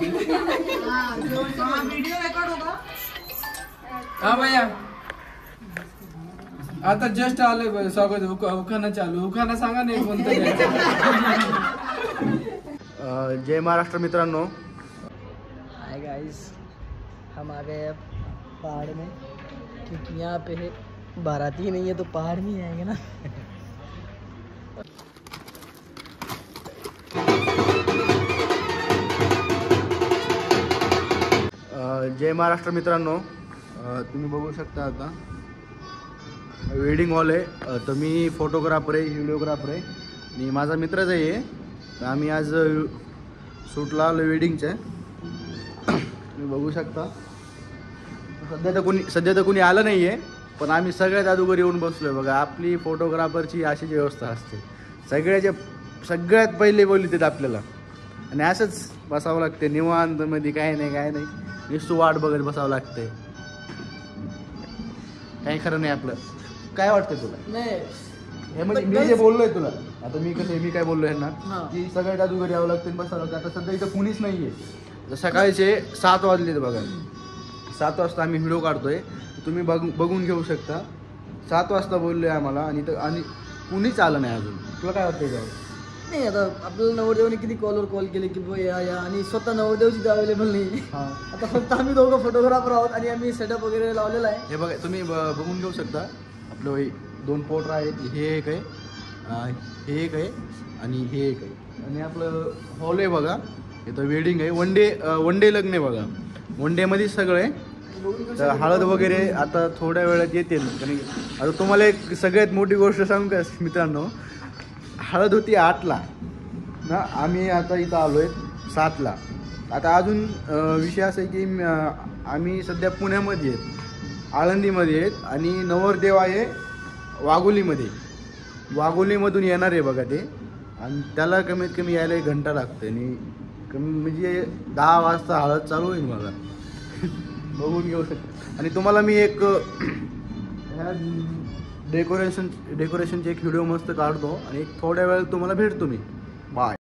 Video record होगा। हाँ भैया आता जस्ट आले स्वागत उखाणा चालू उखाणा सांगा नाही कोणतं घ्यायचं। जय महाराष्ट्र मित्रांनो। हाय गाइस, हम आ गए अब पहाड़ में क्योंकि यहाँ पे है बाराती नहीं है तो पहाड़ में ही आएंगे ना। जय महाराष्ट्र मित्रांनो, तुम्ही बघू शकता आता वेडिंग हॉल आहे। तर मी फोटोग्राफर आहे, व्हिडिओग्राफर आहे आणि माझा मित्रच आहे। तर आम्ही आज शूटला आलो वेडिंगच्या। तुम्ही बघू शकता सध्या तर कोणी आलं नाही आहे, पण आम्ही सगळ्यात अगोदर येऊन बसलो आहे बघा। आपली फोटोग्राफरची अशीच व्यवस्था असते, सगळ्यात पहिले बोलतात आपल्याला आणि असंच बसावं लागते निवांतमध्ये। काय नाही नुसतं वाट बघत बसावं लागते, काही खरं नाही आपलं। काय वाटतं तुला? नाही हे म्हणजे मी जे बोललोय तुला आता, मी काय बोललोय ना की सगळ्यात अगोदर यावं लागतं बसावं लागतं। आता सध्या इथं कुणीच नाही आहे। सकाळचे 7 वाजलेत बघा, 7 वाजता आम्ही व्हिडिओ काढतोय, तुम्ही बघून घेऊ शकता। 7 वाजता बोलले आम्हाला आणि कुणीच आलं नाही अजून। तुला काय वाटतं याच्यावर? नाही आता आपल्याला नवरदेवाने किती कॉलवर कॉल केले की बघ या आणि स्वतः नवरदेवची अवेलेबल नाही। आता फक्त आम्ही दोघं फोटोग्राफर आहोत आणि आम्ही सेटअप वगैरे लावलेला आहे। हे बघा तुम्ही बघून घेऊ शकता। आपलं 2 पोटर आहेत, हे एक आहे, हे एक आहे आणि हे एक आहे। आणि आपलं हॉल आहे बघा, इथं वेडिंग आहे, वन डे लग्न आहे बघा। वन डेमध्ये सगळं आहे। तर हळद वगैरे आता थोड्या वेळात येतील। कारण आता तुम्हाला एक सगळ्यात मोठी गोष्ट सांगू का मित्रांनो, हळद होती 8ला ना, आम्ही आता इथं आलो आहे 7ला। आता अजून विषय असा आहे की आम्ही सध्या पुण्यामध्ये आहेत, आळंदीमध्ये आहेत आणि नवरदेव आहे वाघोलीमधून येणार आहे बघा ते। आणि त्याला कमीत कमी यायला 1 घंटा लागतो आणि म्हणजे 10 वाजता हळद चालू होईल मला। बघून घेऊ शकता। आणि तुम्हाला मी एक ह्या डेकोरेशनचे एक व्हिडिओ मस्त काढतो आणि एक थोड्या वेळ तुम्हाला भेटतो मी। बाय।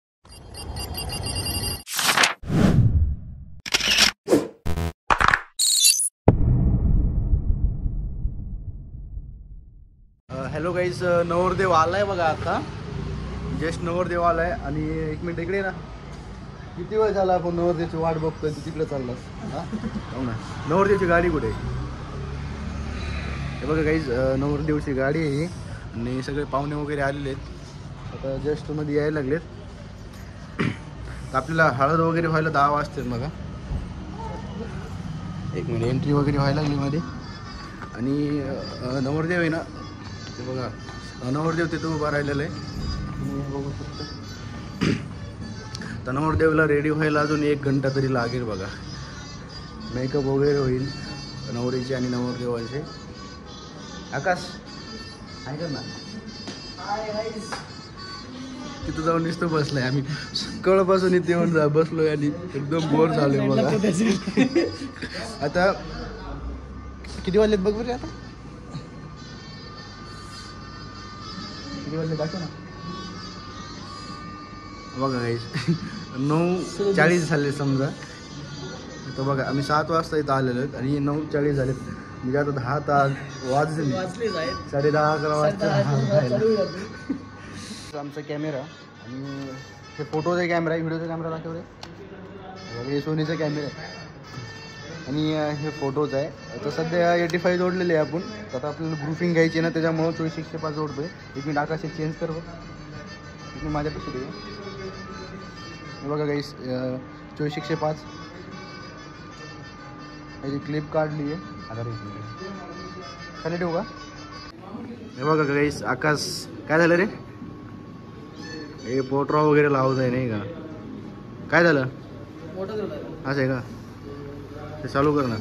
हॅलो गाईज, नवरदेव आलाय बघा आता, जस्ट नवरदेव आलाय। आणि 1 मिनिट इकडे ना, किती वेळ झाला आपण नवरदेवची वाट बघतोय, तू तिकडे चाललास हो ना। नवरदेवची गाडी कुठे? हे बघा गाईज, नवरदेवची गाडी आहे आणि सगळे पाहुणे वगैरे आलेले आहेत, आता जस्ट मध्ये यायला लागलेत। तर आपल्याला हळद वगैरे व्हायला 10 वाजतात बघा। 1 मिनिट, एंट्री वगैरे व्हायला लागली मध्ये। आणि नवरदेव आहे ना, ते बघा नवरदेव तिथं उभा राहिलेला आहे, तुम्ही बघू शकता। तर नवरदेवला रेडी व्हायला अजून 1 घंटा तरी लागेल बघा। मेकअप वगैरे होईल नवरीचे आणि नवरदेवाचे। आकाश ऐका ना, तिथं जाऊन नुसतं बसलाय। आम्ही सकाळपासून इथे येऊन बसलोय आणि एकदम बोर झालोय बघा। आता किती वाजलेत बघ बरं, आता किती वाजले दाखव ना बघा गाईस। 9:40 झाले समजा। तर बघा आम्ही 7 वाजता इथं आलेलो आहेत आणि 9:40 झालेत, म्हणजे आता 10 तास वाजले 10-11 वाजता। आमचा कॅमेरा आणि हे फोटोचा कॅमेरा आहे, व्हिडिओचा कॅमेरा दाखव रे। हे सोनीचा कॅमेरा आहे आणि हे फोटोच आहे। तर सध्या 85 जोडलेले आहे आपण। तर आता आपल्याला ग्रुपिंग घ्यायची ना, त्याच्यामुळं 24:105 जोडतोय। 1 मिनिट आकाश चेंज कर बघ, मी माझ्यापाशी दे। हे बघा गाईस, 24:105 याची क्लिप काढली आहे। आता खाली ठेवू का? हे बघा गाईस, आकाश काय झालं रे? हे पोटरा वगैरे लावत आहे नाही का? काय झालं? असं आहे का? ते चालू कर ना,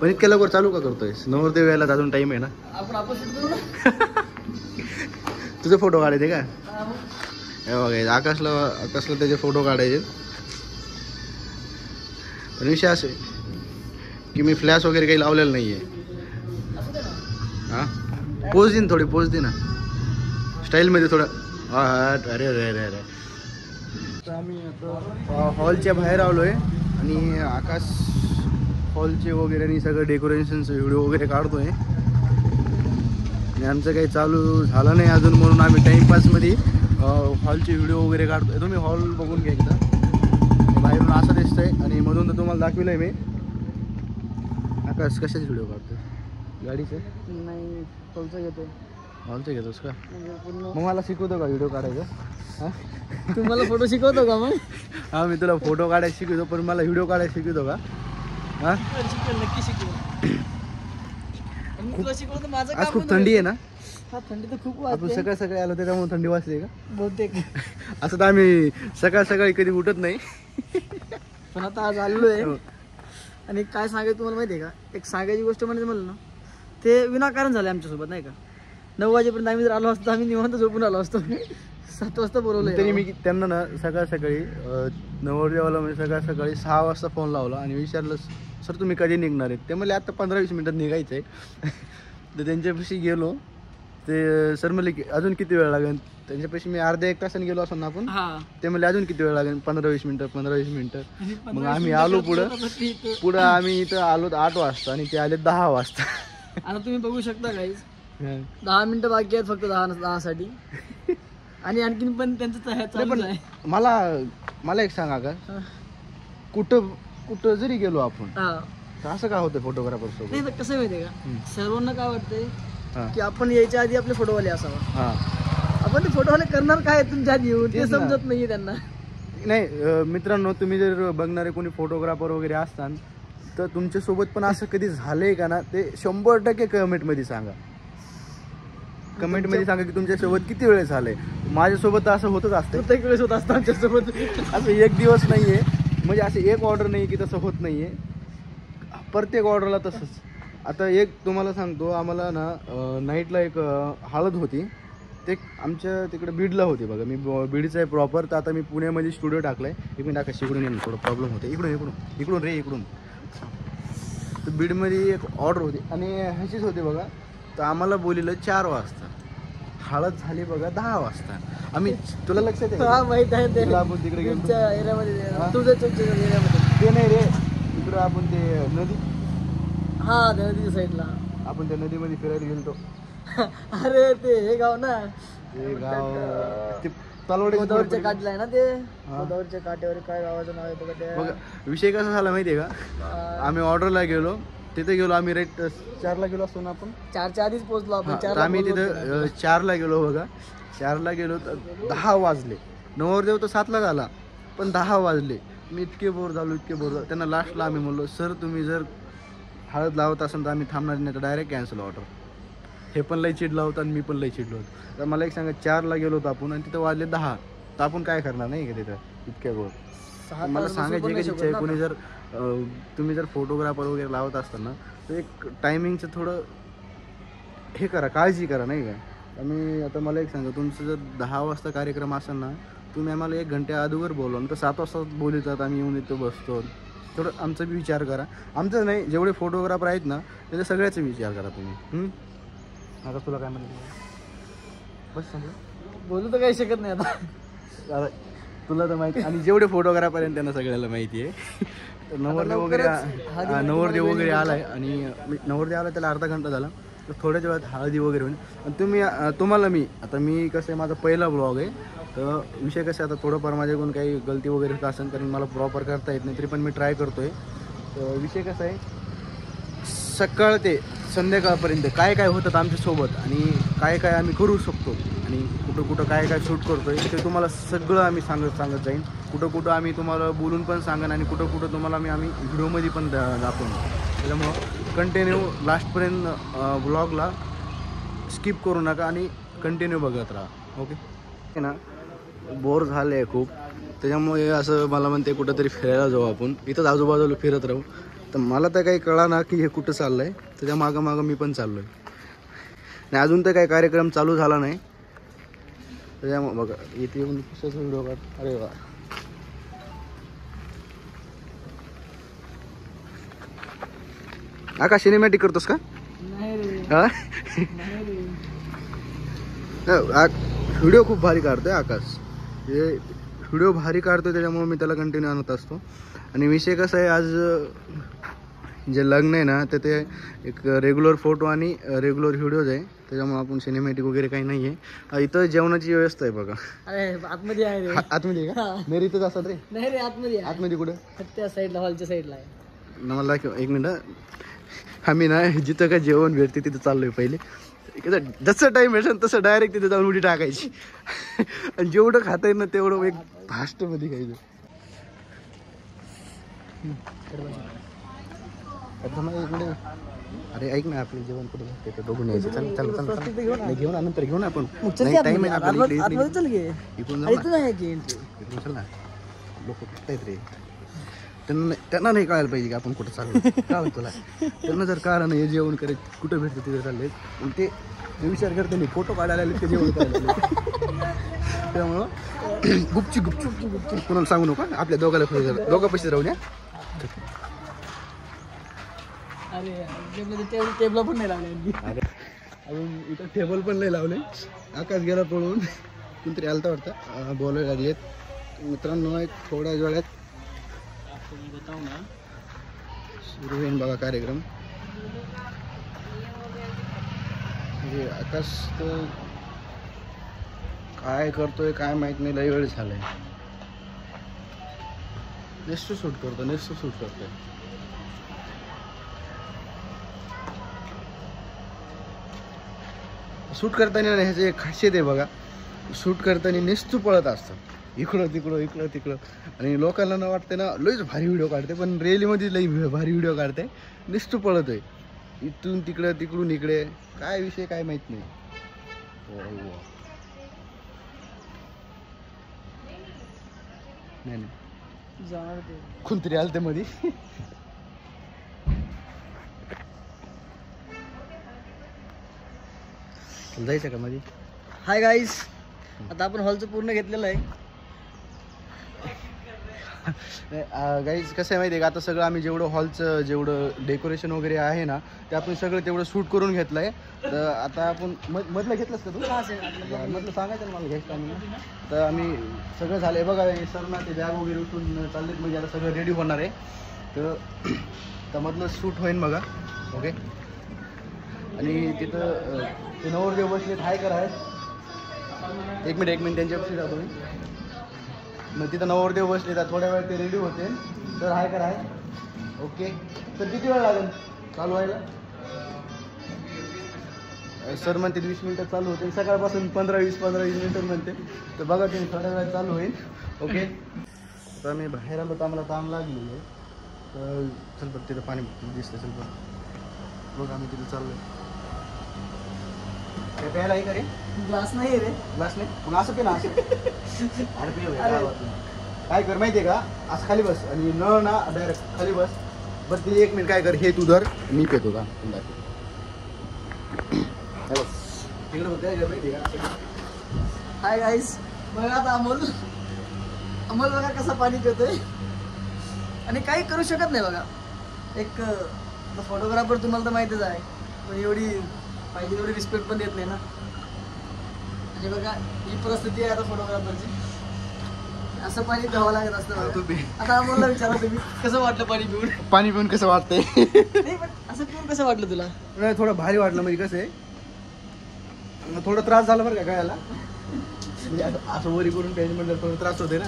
पण इतक्या लवकर चालू का करतोय? नवरदेव यायला अजून टाइम आहे ना। तुझे फोटो काढायचे का? हे बघा आकाशला त्याचे फोटो काढायचे। पण विषय असे की मी फ्लॅश वगैरे काही लावलेलं नाही आहे। हां, पोज दे ना, थोडी पोज दे ना स्टाईलमध्ये थोडं। अरे अरे अरे अरे आता आम्ही आता हॉलच्या बाहेर आलोय आणि आकाश हॉलचे वगैरे आणि सगळं डेकोरेशनचं व्हिडिओ वगैरे काढतोय आणि आमचं काही चालू झालं नाही अजून म्हणून आम्ही टाईमपासमध्ये हॉलचे व्हिडिओ वगैरे काढतोय. तुम्ही हॉल बघून घ्या एकदा, बाहेरून असं दिसतंय आणि मधून तर तुम्हाला दाखविलंय मी. आकाश कशाचे व्हिडिओ काढतोय? गाडीचे? नाही हॉलचं घेतो. हॉलचे घेतोस का? पूर्ण मग मला शिकवतो का व्हिडिओ काढायचं? हां तुम्हाला फोटो शिकवतो का मग? हां मी तुला फोटो काढायला शिकवतो, पण मला व्हिडिओ काढायला शिकवतो का? हां शिकवेल, नक्की शिकवेल. मी तुला शिकवतो माझं आज काम खूप पण थंडी आहे ना? हा थंडी तर खूप आपण वाजते सकाळ सकाळी आलो त्याच्यामुळे थंडी वाजते का? बहुतेक. असं तर आम्ही सकाळ सकाळी कधी उठत नाही. पण आता आज आलेलो आहे. हो. आणि काय सांगायचं तुम्हाला माहिती आहे का, एक सांगायची गोष्ट म्हणजे म्हणलं ना, ते विनाकारण झालं आमच्यासोबत नाही का. 9 वाजेपर्यंत आम्ही जर आलो असतो आम्ही निवांत झोपून आलो असतो. 7 वाजता बोलवलं तरी मी त्यांना ना सकाळ सकाळी नवरदेवाला म्हणजे सकाळ सकाळी 6 वाजता फोन लावला आणि विचारलं सर तुम्ही कधी निघणार आहेत? ते म्हणले आता 15-20 मिनिटात निघायचं आहे. तर त्यांच्यापाशी गेलो, ते सर म्हणले की अजून किती वेळ लागेल? त्यांच्यापाशी मी अर्ध्या 1 तासाने गेलो असं ना आपण. ते म्हणले अजून किती वेळ लागेल? 15-20 मिनिटं 15-20 मिनिटं. मग आम्ही आलो पुढं आम्ही इथं आलो 8 वाजता आणि ते आले 10 वाजता. आता तुम्ही बघू शकता गाईज 10 मिनिटं बाकी आहेत फक्त 10 साठी. आणि आणखीन पण त्यांचं चालूच आहे. मला एक सांगा का, कुठं जरी गेलो आपण तर असं काय होतं फोटोग्राफर सोबत? नाही कसं माहितीये का, सर्वांना काय वाटतंय की आपण यायच्या आधी आपले फोटोवाले असावा. आपण ते फोटोवाले करणार काय तुमच्या आधी येऊन ते समजत नाहीये त्यांना. नाही मित्रांनो, तुम्ही जर बघणारे कोणी फोटोग्राफर वगैरे असतान तर तुमच्यासोबत पण असं कधी झालंय का ना, ते 100% कमेंटमध्ये सांगा. कमेंटमध्ये सांगा की तुमच्यासोबत किती वेळेस झालंय. माझ्यासोबत असं होतच असतं, प्रत्येक वेळेस होत असतं आमच्यासोबत. असं एक दिवस नाहीये, म्हणजे असं एक ऑर्डर नाही की तसं होत नाहीये, प्रत्येक ऑर्डरला तसंच. आता एक तुम्हाला सांगतो, आम्हाला ना नाईटला एक हळद होती, ते आमच्या तिकडे बीडला होती बघा. मी बीडचा आहे प्रॉपर, तर आता मी पुण्यामध्ये स्टुडिओ टाकलाय. एक मिनिट आकाश इकडून येऊन थोडं प्रॉब्लेम होते. इकडून रे इकडून. तर बीडमध्ये एक ऑर्डर होती आणि ह्याचीच होती बघा. तर आम्हाला बोलिलं 4 वाजता, हळद झाली बघा 10 वाजता. आम्ही तुला लक्षात आहे माहित आहे ते आपण तिकडे गेलो एरियामध्ये तुझ्या एरियामध्ये. ते नाही रे, इकडं आपण ते नदी, हा नदीच्या साईडला आपण त्या नदीमध्ये फिरायला गेलो. अरे ते हे गाव ना, ते गाव ते गोदावरीच्या काठला आहे ना, ते गोदावरीच्या काठेवर काय गावाचं नाव आहे बघा. बघा विषय कसा झाला माहितीये का, आम्ही ऑर्डरला गेलो, तिथे गेलो आम्ही राईट 4ला गेलो असतो ना आपण. 4च्या आधीच पोहोचलो आपण. 4 आम्ही तिथं 4ला गेलो बघा. 4ला गेलो तर 10 वाजले. नवरदेव तर 7ला झाला, पण 10 वाजले. मी इतके बोर झालो. त्यांना लास्टला आम्ही म्हणलो सर तुम्ही जर हळद लावत असेल तर आम्ही थांबणार नाही, तर डायरेक्ट कॅन्सल ऑर्डर. हे पण लई चिडला होता आणि मी पण लई चिडलो होतो. तर मला एक सांगा, 4ला गेलो होतो आपण आणि तिथं वाजले 10, तर आपण काय करणार नाही का तिथं इतक्या बोर? मला सांगायची का इच्छा आहे, कोणी जर तुम्ही जर फोटोग्राफर वगैरे लावत असताना तर एक टायमिंगचं थोडं हे करा, काळजी करा नाही का. आणि आता मला एक सांगा, तुमचं जर 10 वाजता कार्यक्रम असेल ना, तुम्ही आम्हाला 1 घंटे अगोदर बोलवा ना, तर 7 वाजता बोलतात आम्ही येऊन इथं बसतो. थोडं आमचा बी विचार करा. आमचं नाही, जेवढे फोटोग्राफर आहेत ना त्याचा सगळ्याचा विचार करा तुम्ही. आता तुला काय म्हणते बस सांग, बोलू तर काही शकत नाही आता. तुला तर माहिती, आणि जेवढे फोटोग्राफर आहेत त्यांना सगळ्याला माहिती आहे. तर नवरदेव वगैरे आलाय आणि नवरदेव आला त्याला अर्धा घंटा झाला, तर थोड्याच वेळात हळदी वगैरे होईल. आणि तुम्हाला मी कसं आहे, माझा पहिला ब्लॉग आहे, तर विषय कसं आता थोडंफार माझ्याकडून काही गलती वगैरे होत असेल, कारण मला प्रॉपर करता येत नाही, तरी पण मी ट्राय करतोय. तर विषय कसा आहे, सकाळ ते संध्याकाळपर्यंत काय काय होतात आमच्यासोबत आणि काय काय आम्ही करू शकतो आणि कुठं काय काय शूट करतोय ते तुम्हाला सगळं आम्ही सांगत जाईन. कुठं आम्ही तुम्हाला बोलून पण सांगेन आणि कुठं तुम्हाला आम्ही व्हिडिओमध्ये पण दाखवून. त्याच्यामुळं कंटिन्यू लास्टपर्यंत ब्लॉगला स्किप करू नका आणि कंटिन्यू बघत राहा. ओके ना. बोर झालं आहे खूप, त्याच्यामुळे असं मला म्हणते कुठंतरी फिरायला जाऊ आपण. इथंच आजूबाजूला फिरत राहू. तर मला तर काही कळा ना की हे कुठं चाललं आहे, त्याच्या मागं मी पण चाललो आहे. नाही अजून तर काही कार्यक्रम चालू झाला नाही, त्याच्यामुळे बघा इथे येऊन कशाचा व्हिडिओ काढ. अरे वा, आकाश सिनेमॅटिक करतोस का? व्हिडिओ खूप भारी काढतोय आकाश. हे व्हिडिओ भारी काढतो त्याच्यामुळे मी त्याला कंटिन्यू आणत असतो. आणि विषय कसा आहे, आज जे लग्न आहे ना तर ते एक रेग्युलर फोटो आणि रेग्युलर व्हिडिओज आहे, त्याच्यामुळे आपण सिनेमॅटिक वगैरे काही नाही आहे. इथं जेवणाची व्यवस्था आहे बघा. अरे आतमध्ये आहे रे. आतमध्ये आहे का? मेरी इथंच असतात रे. नाही रे आतमध्ये आहे. आतमध्ये कुठं? त्या साईडला हॉलच्या साईडला आहे. मला दाखव एक मिनिट. आम्ही ना जिथं काय जेवण भेटते तिथं चाललोय. पहिले जसं टाइम भेटेल तसं डायरेक्ट तिथे जाऊन उडी टाकायची आणि जेवढं खाता येईल ना तेवढं एक फास्ट मध्ये खायचं. अरे ऐक ना, आपलं जेवण कुठं जाते ते बघून यायचं. चल चल चल नाही घेऊन नंतर घेऊन आपण. टाइम आहे आपल्याला. चल घे. इकडून इकडून चल ना. लोक कुठतायत रे, त्यांना नाही कळायला पाहिजे की आपण कुठं चाललो. काय तुला त्यांना जर कारण हे जेवण करे कुठं भेटतं तिथे चालले, पण ते विचार करते नाही फोटो काढायला आले ते जेवण करायला. त्यामुळं गुपचूप कोणाला सांगू नका. आपल्या दोघा पैसे राहू द्या. अरे टेबल पण नाही लावले. अजून इथं टेबल पण नाही लावले. आकाश गेला पळून. कोणतरी आलता वाटतं, बोलायला लागलेत. मित्रांनो एक थोड्याच वेळात सुरू होईल बघा कार्यक्रम. म्हणजे आकाश तर काय करतोय काय माहित नाही, लय वेळ झालाय. नेक्स्ट शूट करतोय. शूट करताना ह्याचे एक खासियत आहे बघा, शूट करताना नुसतं पळत असतं इकडं तिकडं. आणि लोकांना ना वाटते ना लयच भारी व्हिडिओ काढते, पण रिअलीमध्ये लई भारी व्हिडिओ काढते. नुसतं पळत आहे इथून तिकडं तिकडून इकडे. काय विषय काय माहित नाही. नाही कोणतरी आलं ते मध्ये. जायचं का मध्ये? हाय गाईज, आता आपण हॉलचं पूर्ण घेतलेलं आहे. गाईज कसं आहे माहिती आहे का, आता सगळं आम्ही जेवढं हॉलचं जेवढं डेकोरेशन वगैरे आहे ना ते आपण सगळं तेवढं शूट करून घेतलं आहे. तर आता आपण मधलं घेतलंस का तू? मधलं सांगायचं ना मला घ्यायचं आम्ही. तर आम्ही सगळं झालं आहे बघा. सर ना ते बॅग वगैरे उठून चाललेत, म्हणजे आता सगळं रेडी होणार आहे. तर मधलं शूट होईन बघा. ओके. आणि तिथं ते नवरदेव बसलेत. हाय करा. एक मिनिट त्यांच्यापाशी जातो मी. मग तिथं नवरदेव बसले तर थोड्या वेळ ते रेडी होते. तर हाय करा. ओके. तर किती वेळ लागेल चालू व्हायला? सर म्हणते 20 मिनिटं चालू होते. सकाळपासून 15-20 मिनिटं म्हणते. तर बघा तुम्ही थोड्या वेळात चालू होईल. ओके. तर आम्ही बाहेर आलो तर आम्हाला ताण लागलेली आहे. तर चल बघ तिथं पाणी दिसतं. चल बघ आम्ही तिथं चाललो आहे. काय प्यायला आहे का रे? ग्लास नाही रे. ग्लास नाही? मग असं पे ना. असं काय कर माहिती आहे का, असं खाली बस आणि न ना डायरेक्ट खाली बस. बस ती 1 मिनिट काय कर, हे तू धर मी पेतो का तिकडे माहिती आहे का. हाय गाईज, बघा आता अमोल बघा कसा पाणी पितोय आणि काही करू शकत नाही बघा. एक फोटोग्राफर तुम्हाला तर माहितीच आहे, पण एवढी पाहिजे तेवढी रिस्पेक्ट पण देत नाही ना. म्हणजे बघा ही परिस्थिती आहे आता फोटोग्राफरची. असं पाणी प्यावं लागत असतं. आता अमोलला विचारा तुम्ही कसं वाटलं पाणी पिऊन? पाणी पिऊन कसं वाटतंय? नाही पण असं पिऊन कसं वाटलं तुला? नाही थोडं भारी वाटलं. म्हणजे कसं आहे, थोडा त्रास झाला बरं का गायला. म्हणजे असं वरी करून प्यायचं म्हटलं थोडं त्रास होते ना.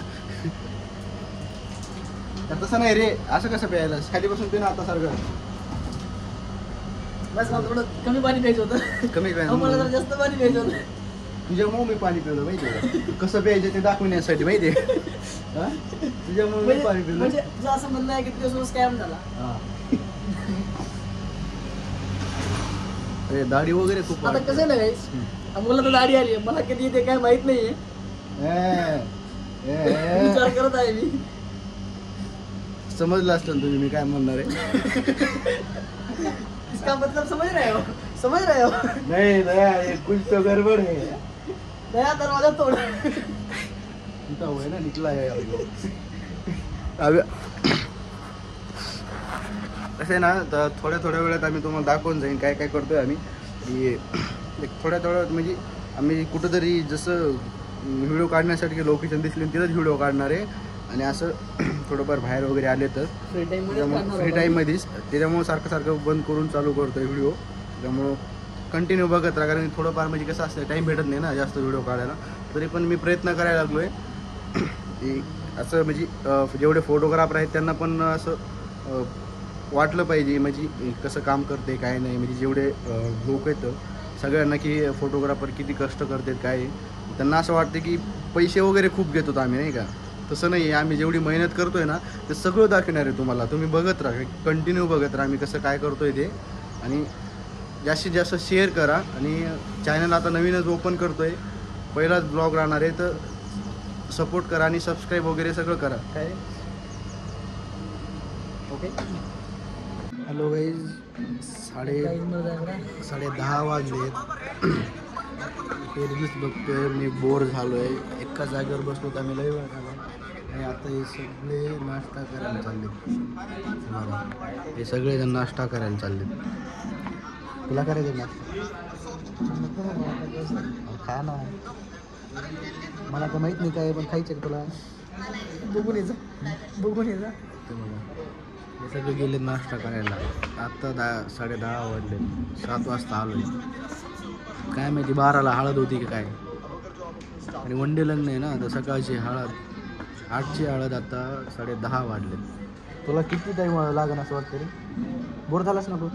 तसं नाही रे, असं कसं प्यायला, खाली बसून पे ना आता सारखं. बस मला थोडं कमी पाणी प्यायचं होतं. कमी मला जरा जास्त पाणी प्यायचं होतं. तुझ्यामुळे मी पाणी पिवलं माहिती आहे का, कसं प्यायचं ते दाखवण्यासाठी माहिती आहे. तुझ्यामुळे मी पाणी पिवलं. म्हणजे तुझं असं म्हणणं आहे की तुझ्यासोबत स्कॅम झाला. दाढी वगैरे खूप. आता कसं नाही गाईस, अमोलला तर दाढी आली, मला कधी येते काय माहित नाहीये. विचार करत आहे मी. समजलं असलं तुम्ही मी काय म्हणणार आहे. इसका मतलब समझ रहे हो? नहीं दया, ये कुछ तो गड़बड़ है. दया दरवाजा तोड़. निकला हुआ है ना, निकला है अब. कसं आहे ना, तर थोड्या वेळात आम्ही तुम्हाला दाखवून जाईन काय करतोय आम्ही. की थोड्या वेळात म्हणजे आम्ही कुठंतरी जसं व्हिडिओ काढण्यासाठी लोकेशन दिसली तिथंच व्हिडिओ काढणार आहे. आणि असं थोडंफार बाहेर वगैरे आले तर फ्री टाईममध्येच त्याच्यामुळं सारखं बंद करून चालू करतो आहे व्हिडिओ. त्यामुळं कंटिन्यू बघत राहा, कारण थोडंफार म्हणजे कसं असतं टाईम भेटत नाही ना जास्त व्हिडिओ काढायला. तरी पण मी प्रयत्न करायला लागलो आहे की असं म्हणजे जेवढे फोटोग्राफर आहेत त्यांना पण असं वाटलं पाहिजे म्हणजे कसं काम करते काय नाही. म्हणजे जेवढे लोक आहेत सगळ्यांना की फोटोग्राफर किती कष्ट करतात काय, त्यांना असं वाटतं की पैसे वगैरे खूप घेतो आम्ही नाही का. तसं नाही आहे, आम्ही जेवढी मेहनत करतो आहे ना ते सगळं दाखवणार आहे तुम्हाला. तुम्ही बघत राहा, कंटिन्यू बघत राहा आम्ही कसं काय करतो आहे ते. आणि जास्तीत जास्त शेअर करा. आणि चॅनल आता नवीनच ओपन करतो आहे, पहिलाच ब्लॉग राहणार आहे, तर सपोर्ट करा आणि सबस्क्राईब वगैरे सगळं करा. काय ओके. हॅलो गाईज, 10:30 वाजले. रील्स बघतोय मी, बोर झालो आहे. एका जागेवर बसलो तर आम्ही लय वेळ झाला. आणि आता हे सगळे नाश्ता करायला चालले. हे सगळेजण नाश्ता करायला चालले. तुला करायचं नाश्ता? खा ना. मला तर माहीत नाही काय, पण खायचं तुला. बघून ये जा. हे सगळे गेले नाश्ता करायला. आत्ता 10:30 वाजले. 7 वाजता आलो आहे. काय माहिती 12ला हळद होती की काय. आणि वनडे लग्न आहे ना, तर सकाळची हळद 8ची हळद. आता 10:30 वाजले. तुला किती टाईम लागेल असं वाटतं रे? बोर झालास ना तू?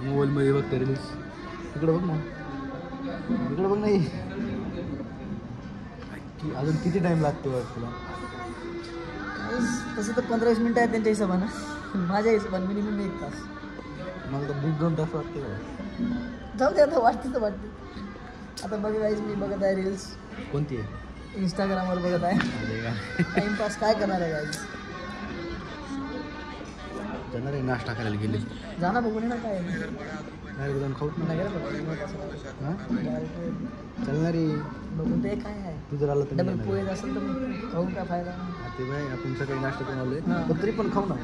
मोबाईलमध्ये बघते रील्स. इकडे बघ ना, इकडे बघ. नाही अजून किती टाईम लागतो तुला? तसं तर 15-20 मिनटं आहेत त्यांच्या हिशोबानं. माझ्या हिशोबानं मिनिमम 1 तास. मला तर 1.5-2 तास वाटते. जाऊ दे, आता वाटते तर वाटते. आता बघ गाईज, मी बघत आहे रील्स. कोणती आहे? इंस्टाग्रामवर बघत आहे. टाइमपास काय करणार आहे गाईज? जाणार आहे नाश्ता करायला गेले. जाना बघून ना काय जाऊन खाऊच ना. हां चालणार आहे. बघून ते काय आहे. तुझं राहिलं तर डबल पोहे असेल तर खाऊन काय फायदा. ते बाय आपण सकाळी नाश्ता करून आलोय, पण तरी पण खाऊ ना.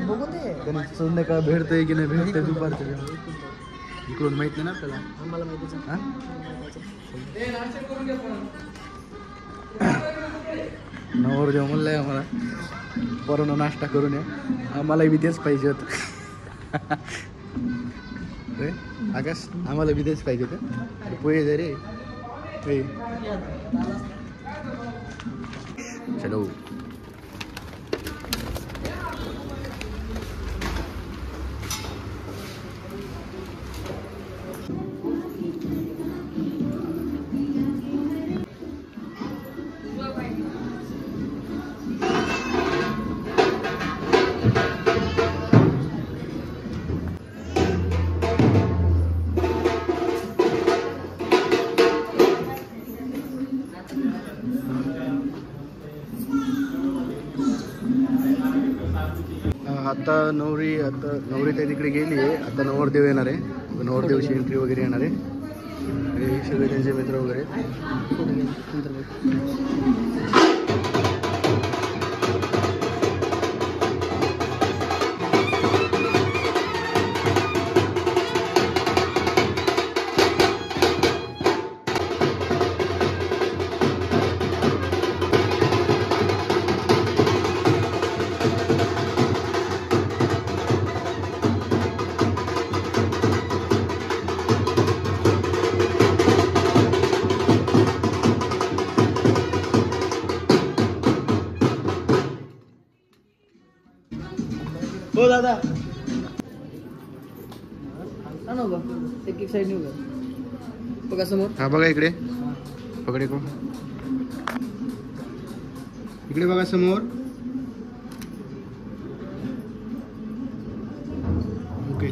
बघून ते कारण संध्याकाळ भेटतंय की नाही भेटतंय दुपारचं इकडून माहित नाही ना आपल्याला. आम्हाला माहितीच आहे. नवर जेव्हा म्हणलंय आम्हाला पोरांनो नाश्ता करून या, आम्हाला बी तेच पाहिजे होतं. आकाश आम्हाला बी तेच पाहिजे होतं. पोहे दे रे. चलो. आता नवरी त्या तिकडे गेली आहे. आता नवरदेव येणार आहे. नवरदेवची एंट्री वगैरे येणार आहे. हे सगळे त्यांचे मित्र वगैरे. हो दादा एक साईड बघा समोर. हा बघा इकडे. पकडे को इकडे बघा समोर. ओके.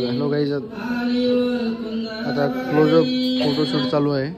हॅलो गाईज, आता क्लोजअप फोटोशूट चालू आहे.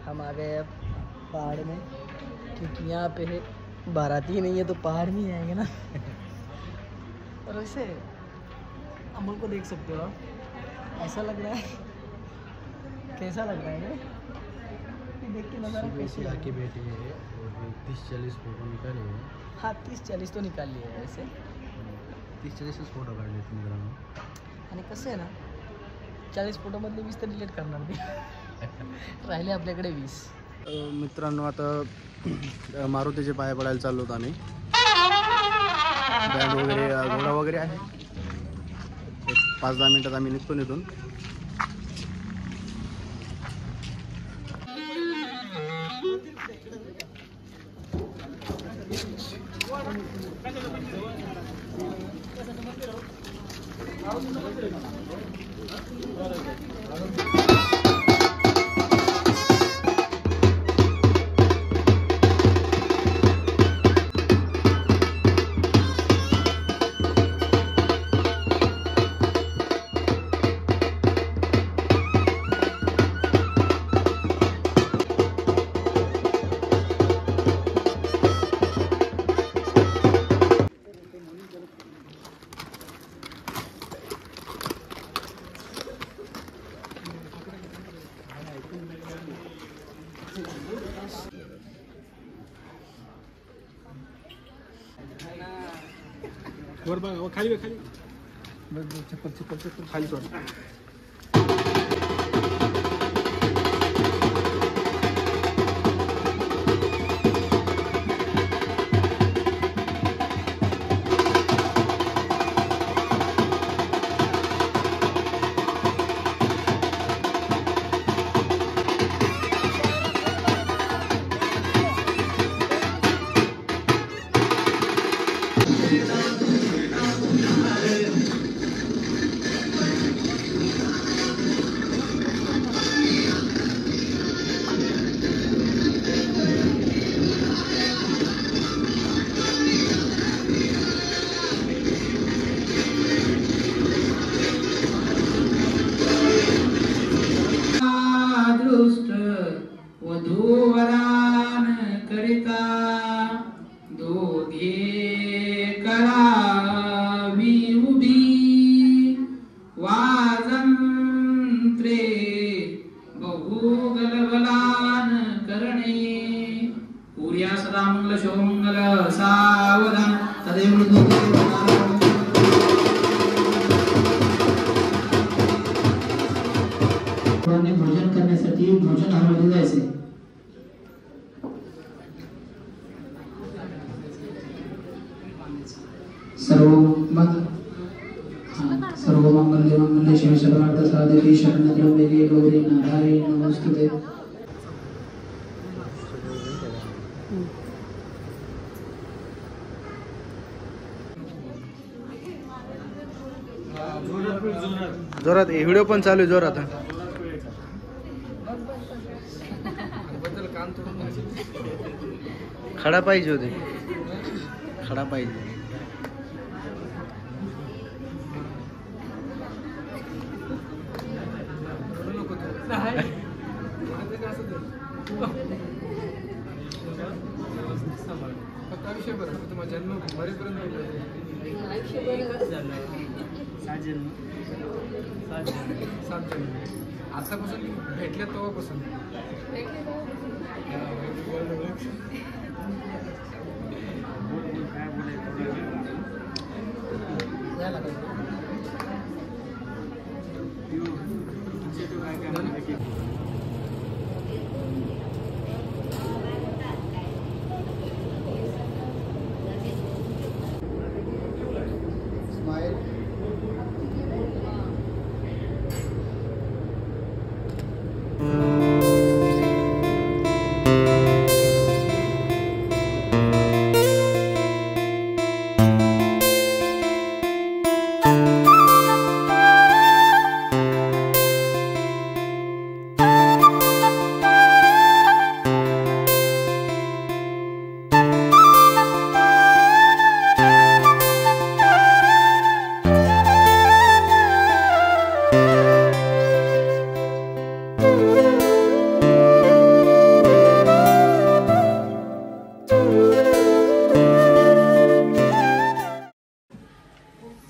हम आ गए अब पहाड़ में, क्योंकि यहाँ पे बाराती नहीं है तो पहाड़ में ही आएंगे ना। और वैसे अमल को देख सकते हो आप, ऐसा लग रहा है, कैसा लग रहा है देख के नज़ारा कैसे आके बैठे हैं और 30-40 फोटो निकाले हैं। हाँ 30-40 तो निकाल लिए है ऐसे, 30-40 फोटो काढले मित्रांनो. आणि कसं आहे ना 40 फोटोमधले 20 तर डिलीट करणार मी, राहिले आपल्याकडे 20. मित्रांनो आता मारुतीचे पाया पडायला चाललो होतो आम्ही. बँड वगैरे घोडा वगैरे आहे. 5-10 मिनिटात आम्ही निघतो इथून. वर बघ खाली खाली चप्पल चप्पल चप्पल खाली सोड. वधूवरान करिता दोघे करावी उभी वाजंत्रे बहुगलबलान करणे पूर्या सदा मंगल शोमंगल सावधान तदेव भोजन करण्यासाठी भोजन हॉलमध्ये जायचे. सर्वमंगल्य मंगल्य शिव सर्वार्थ साधके शरणत्र्यंबके गौरी नारायणी नमोस्तुते. जोरात व्हिडिओ पण चालू आहे जोरात. खडा पाहिजे होते, खडा पाहिजे. जन्म मरेपर्यंत आतापासून भेटले तेव्हापासून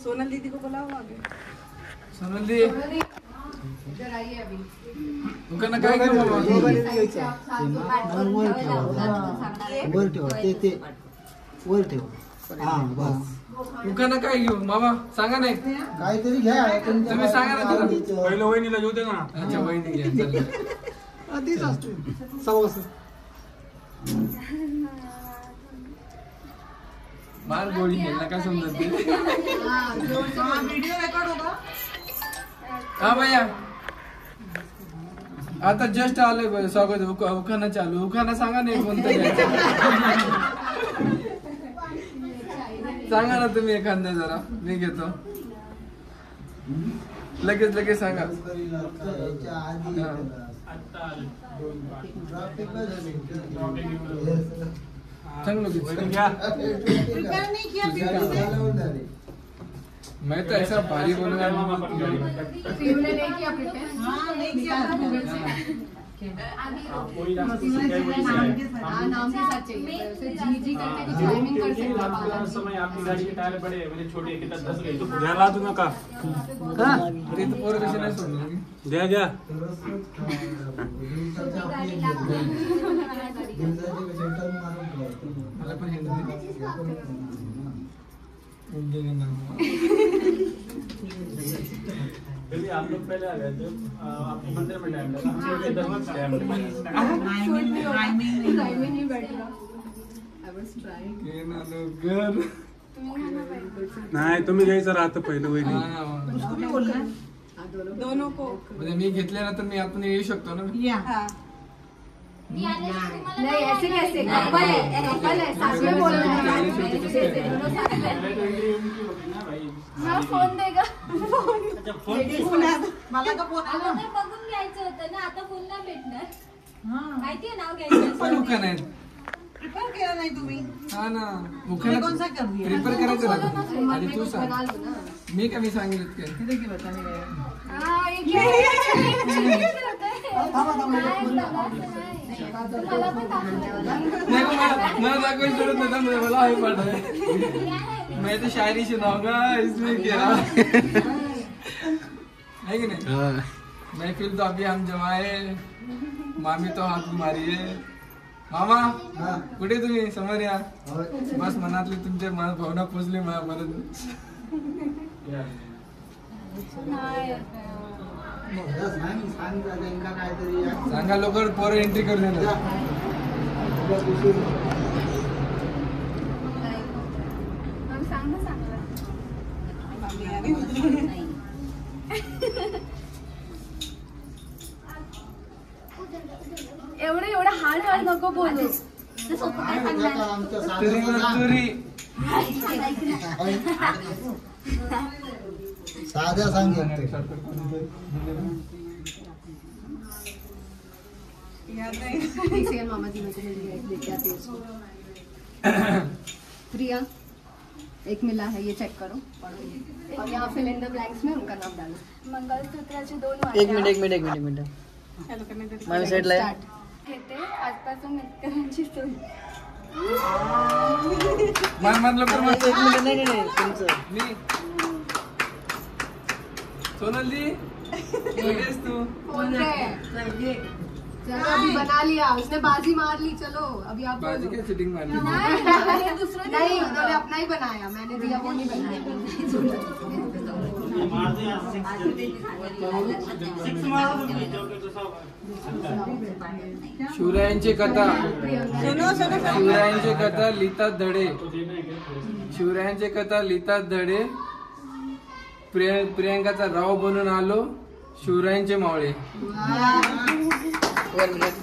सोनल दीदी को बुलाओ आगे. सोनल दी दुकान काय घेऊ मामा? वर ठेव ते वर ठेव. हा बस. दुकान काय घेऊ मामा सांगा नाही. काहीतरी घ्या तुम्ही सांगा ना तिला. पहिलं वहिनीला घेऊ दे ना. अच्छा वहिनी घ्या चालेल. आधीच असतो सवस. मार गोळी घ्यायला काय समजत नाही. वीडियो रेकॉर्ड होगा. हा भैया आता जस्ट आले स्वागत. उखाणा चालू. उखाणा सांगा नाही कोणतं घ्यायचं. सांगा ना तुम्ही एखादा जरा मी घेतो. लगेच सांगा. चांगलं नहीं किया मैं तो ऐसा भारी बोलूंगा. हाँ नहीं किया. नाम के साथ चाहिए जी जी करके कुछ टाइमिंग कर सकते हैं. समय आपकी गाड़ी के टायर बड़े म्हणजे छोटे एक 10 गए तो ध्यान ला तू नका. ते तर पोरं कशी नाही सोडणार. द्या मला पण हे चलिए आप लोग पहले आ गए थे. आपको मंदिर में टाइम लगा. टाइमिंग नहीं बैठेगा. I was trying. नाही तुम्ही घ्यायचं राहतं पहिलं वहिनी. दोनों को. म्हणजे मी घेतल्यानंतर मी आतून येऊ शकतो ना. नहीं ऐसे कैसे कपल है साथ में बोलना है. हाँ फोन देगा. मला का फोन आला. अगोदर बघून घ्यायचं होतं ना. आता फोन नाही भेटणार. माहितीये नाव घ्यायचं. पण उखाणा आहे. प्रिपेअर केला नाही तुम्ही. हा ना तुम्ही उखाणा कौन सा करूया. प्रिपेअर करायचं ना. आधी तू सांग. मी का मी सांगितलं काय. किती की बताने गया. हाँ ये क्या मला पण दाखवायला. नाही का मला दाखवायची जरूरत नाही. त्यामुळे मला आहे पाठाय. मैं तो शायरी सुनाऊंगा इसमें क्या है कि नहीं. महफिल तो अभी हम जमाए. मामी तो हात मारिये. मामा कुठे तुम्ही समोर या. बस मनातले तुमच्या भावना पोचले माझ्यापर्यंत. सांगा लवकर पोरं एंट्री करून येणार. सांग ना. एवढं हार्ड नको बोलू. तुरी साध्या सांग मामा जी मुझे लेके आती है. प्रिया एक मिला है, ये चेक करो और यहाँ फिल इन द ब्लैंक्स में उनका नाम डालो. मंगलसूत्राचे 2 वाट्या. एक मिनिट माझ्या साईडला आहे. घेते आजपासून मित्रांची सोय. मान लवकर मान. एक मिनिट. नाही तुमचं. मी सोनलजी कुठेस तू? बोल रहे हैं. चलो अभी बना लिया, उसने बाजी मार ली. चलो अभी आप बाजी बोलो. क्या चिटिंग मारली? नहीं उन्होंने अपना ही बनाया, मैंने दिया वो नहीं बनाया. शिवरायांची कथा. शिवरायांची कथा लिहितात धडे. शिवरायांची कथा लिहितात धडे. प्रियांकाचा राव बनून आलो शिवरायांचे मावळे. वर मिनिट.